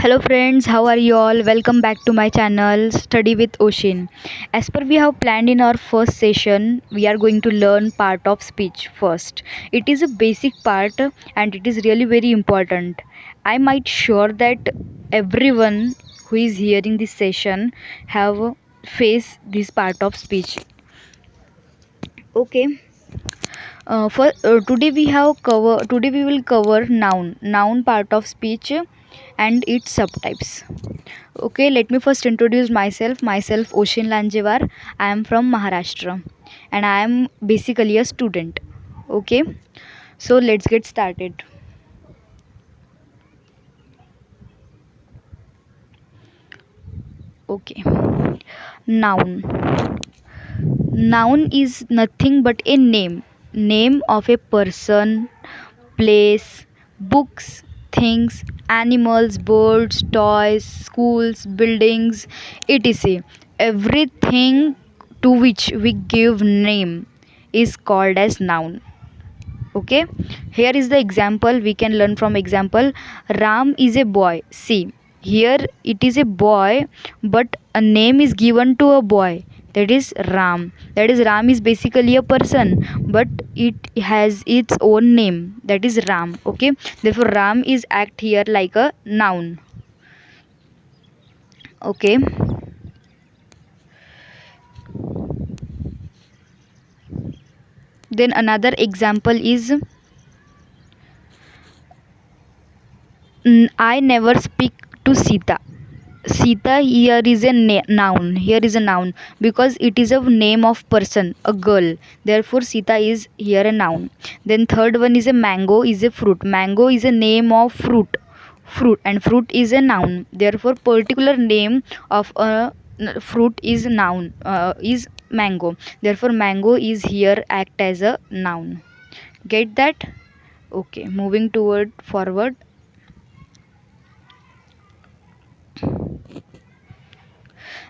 Hello friends, how are you all? Welcome back to my channel Study with Oshin. As per we have planned in our first session, we are going to learn part of speech first. It is a basic part and it is really very important. I might sure that everyone who is hearing this session have faced this part of speech. Okay. For today we will cover noun part of speech and its subtypes. Okay, let me first introduce myself Oshin Lanjevar. I am from Maharashtra and I am basically a student. Okay, so let's get started. Okay, noun. Noun is nothing but a name of a person, place, books, things, animals, birds, toys, schools, buildings, etc. Everything to which we give name is called as noun. Okay, here is the example. We can learn from example. Ram is a boy. See, here it is a boy, but a name is given to a boy, that is Ram. That is, Ram is basically a person, but it has its own name, that is Ram. Okay, therefore Ram is act here like a noun. Okay, then another example is I never speak to Sita. Sita here is a noun. Here is a noun because it is a name of person, a girl. Therefore, Sita is here a noun. Then third one is a mango is a fruit. Mango is a name of fruit, and fruit is a noun. Therefore, particular name of a fruit is noun, is mango. Therefore, mango is here act as a noun. Get that? Okay. Moving toward forward.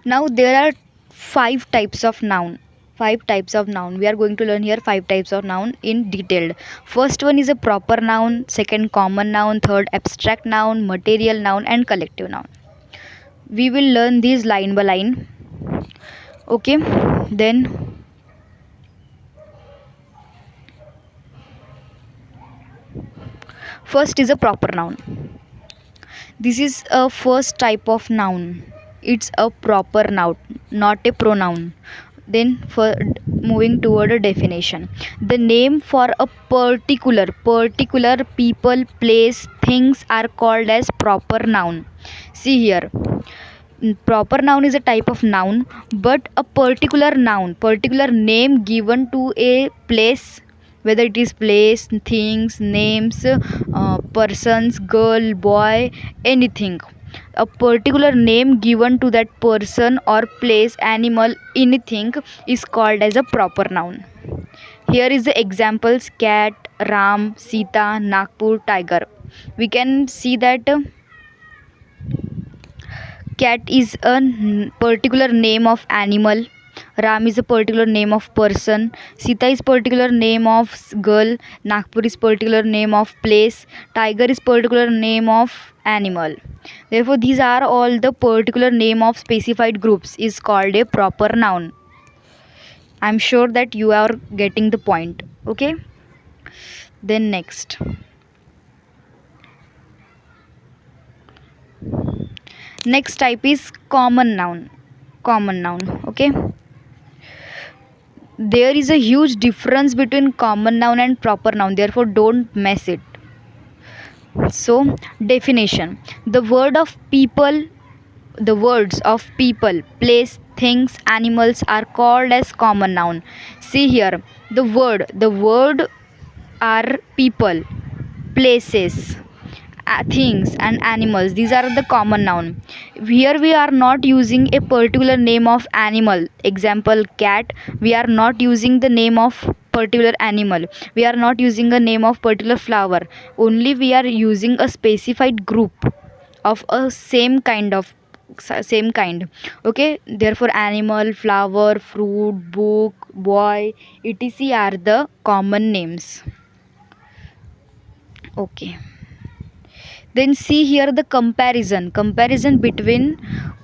Now there are five types of noun. We are going to learn here five types of noun in detailed. First one is a proper noun, second common noun, third abstract noun, material noun and collective noun. We will learn these line by line. Okay, then first is a proper noun. This is a first type of noun. It's a proper noun, not a pronoun. Then for moving toward a definition, the name for a particular people, place, things are called as proper noun. See here, proper noun is a type of noun, but a particular name given to a place, whether it is place, things, names, persons, girl, boy, anything, a particular name given to that person or place, animal, anything is called as a proper noun. Here is the examples: cat, Ram, Sita, Nagpur, tiger. We can see that cat is a particular name of animal, Ram is a particular name of person, Sita is particular name of girl, Nagpur is particular name of place, tiger is particular name of animal. Therefore these are all the particular name of specified groups is called a proper noun. I'm sure that you are getting the point. Okay, then next type is common noun. Okay, there is a huge difference between common noun and proper noun, therefore don't mess it. So definition: the words of people, place, things, animals are called as common noun. See here, the word are people, places, things and animals, these are the common noun. Here we are not using a particular name of animal, example cat. We are not using the name of particular animal, we are not using a name of particular flower, only we are using a specified group of a same kind. Okay, therefore animal, flower, fruit, book, boy, etc are the common names. Okay, Then see here the comparison between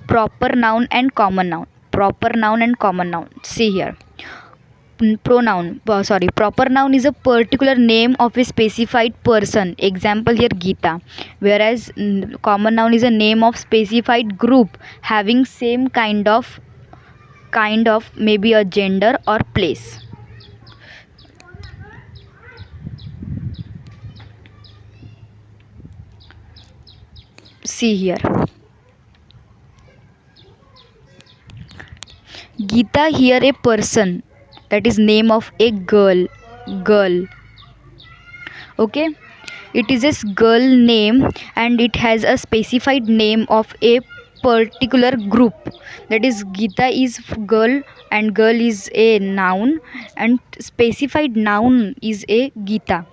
proper noun and common noun. Proper noun and common noun. See here. Proper noun is a particular name of a specified person, example here Geeta, whereas common noun is a name of specified group having same kind of maybe a gender or place. See here, Geeta here a person, that is name of a girl. Okay, it is a girl name and it has a specified name of a particular group, that is Geeta is girl and girl is a noun and specified noun is a Geeta.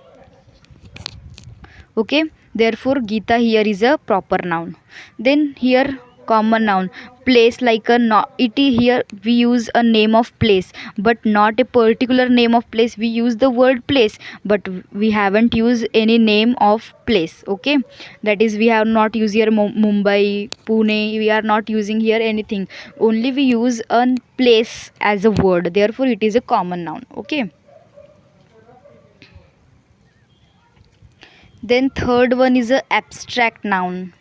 Okay, therefore Geeta here is a proper noun. Then here common noun, place, like a no, it is here we use a name of place but not a particular name of place, we use the word place but we haven't used any name of place. Okay, that is we have not used here Mumbai, Pune, we are not using here anything, only we use a place as a word, therefore it is a common noun. Okay, then third one is a abstract noun.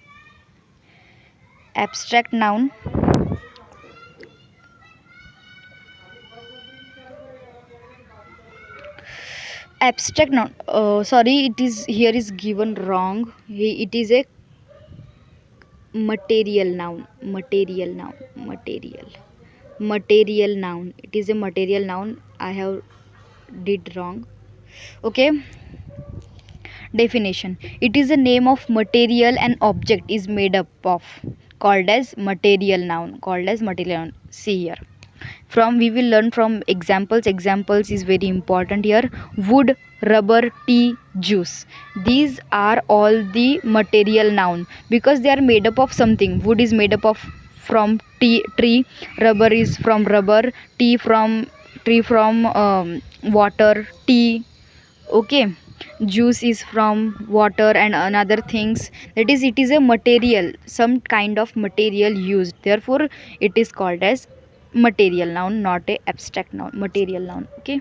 Abstract noun, abstract noun, sorry, it is here is given wrong. It is a material noun, material noun, it is a material noun, I have did wrong. Okay, definition, it is a name of material and object is made up of, called as material noun, see here, from we will learn from examples is very important here. Wood, rubber, tea, juice, these are all the material noun because they are made up of something. Wood is made up of from tree, rubber is from rubber, tea from tree, from water, tea. Okay, juice is from water and another things, that is it is a material, some kind of material used, therefore it is called as material noun, not a abstract noun, material noun. Okay,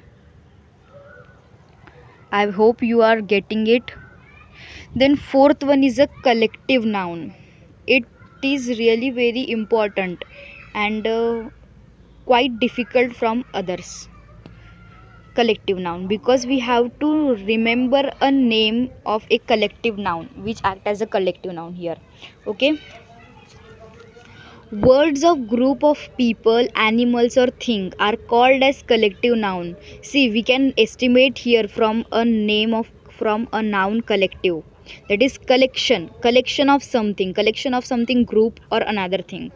I hope you are getting it. Then fourth one is a collective noun. It is really very important and quite difficult from others. Collective noun, because we have to remember a name of a collective noun which act as a collective noun here. Okay, words of group of people, animals or thing are called as collective noun. See, we can estimate here from a name of, from a noun collective, that is collection of something group or another thing.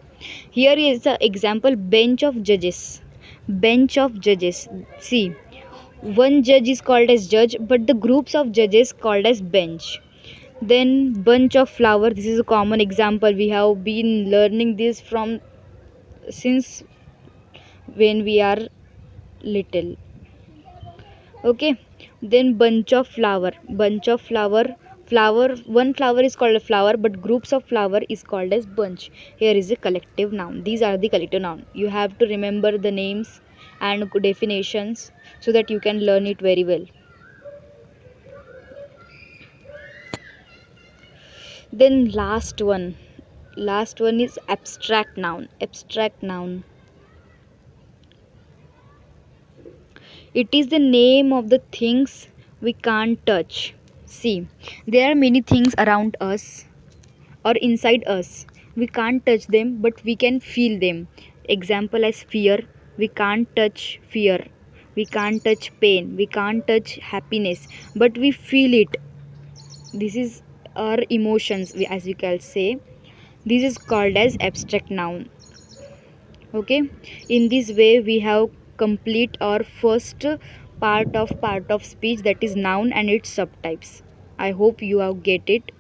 Here is the example, bench of judges. See, one judge is called as judge but the groups of judges called as bench. Then bunch of flower, this is a common example, we have been learning this from since when we are little. Okay, then bunch of flower, one flower is called a flower but groups of flower is called as bunch. Here is a collective noun, these are the collective noun, you have to remember the names and definitions so that you can learn it very well. Then last one is abstract noun. It is the name of the things we can't touch. See, there are many things around us or inside us, we can't touch them but we can feel them, example as fear, we can't touch fear, we can't touch pain, we can't touch happiness but we feel it. This is our emotions, as we can say, this is called as abstract noun. Okay, in this way we have complete our first part of speech, that is noun and its subtypes. I hope you have get it.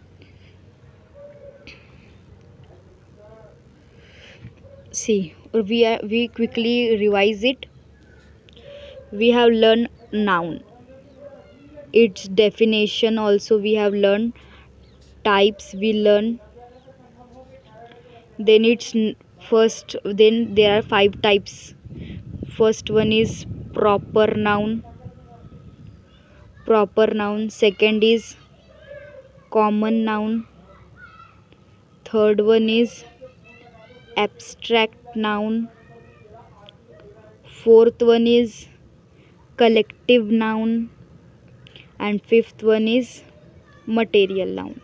See, we quickly revise it. We have learned noun, its definition also we have learned, types we learn. Then first, then there are five types. First one is proper noun. Proper noun. Second is common noun. Third one is abstract noun. Fourth one is collective noun. And fifth one is material noun.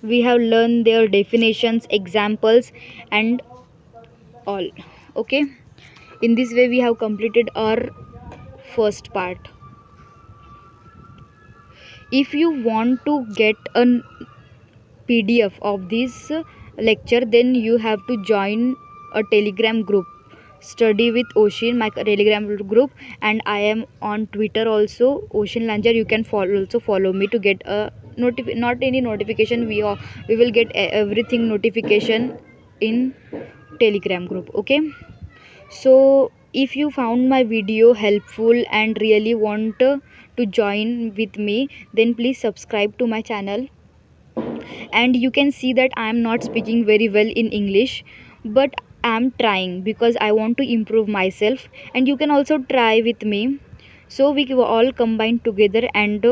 We have learned their definitions, examples, and all. Okay, in this way we have completed our first part. If you want to get a PDF of this lecture, then you have to join a Telegram group, Study with Ocean, my Telegram group, and I am on Twitter also, Ocean Langer. You can also follow me to get a not any notification. We will get everything notification in Telegram group. Okay, so if you found my video helpful and really want to join with me, then please subscribe to my channel. And you can see that I am not speaking very well in English, but I am trying because I want to improve myself, and you can also try with me. So we will all combine together and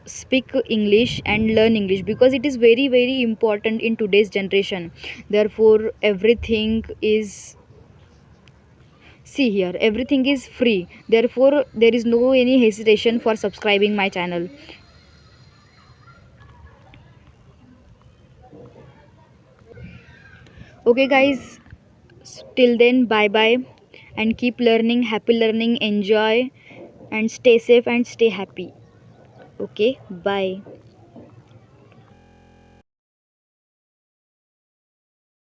speak English and learn English, because it is very very important in today's generation. Therefore everything is, see here, everything is free. Therefore there is no any hesitation for subscribing my channel. Okay guys, till then, bye bye, and keep learning, happy learning, enjoy, and stay safe and stay happy. Okay, bye.